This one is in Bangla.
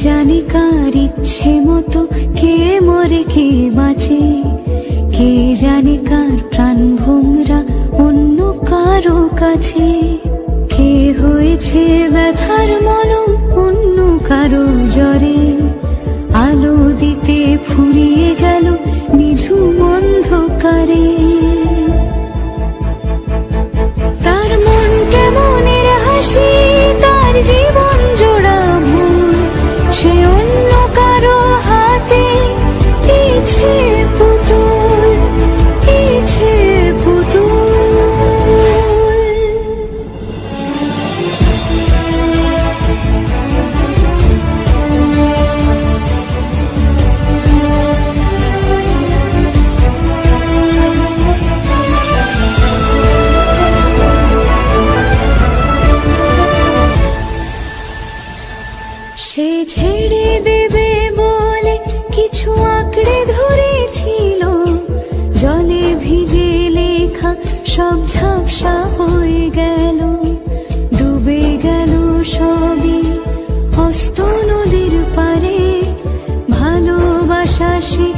জানে কার ইচ্ছে মতো কে মরে কে বাঁচে, কে জানে কার প্রাণ ভোমরা অন্য কারো কাছে, কে হয়েছে ব্যথার মলম অন্য কারো জ্বরে, আলো দিতে ফুরিয়ে গেল নিঝুম অন্ধকারে। তার মন কেমনের হাসি, তার জীবন জোড়া ভুল, সে অন্য কারো হাতে ইচ্ছে পুতুল, ইচ্ছে পুতুল। সে ছেড়ে দেবে বলে কিছু আঁকড়ে ধরেছিল, জলে ভিজে লেখা সব ঝাপসা হয়ে গেল, ডুবে গেল সবই অস্ত নদীর পারে। ভালোবাসা সে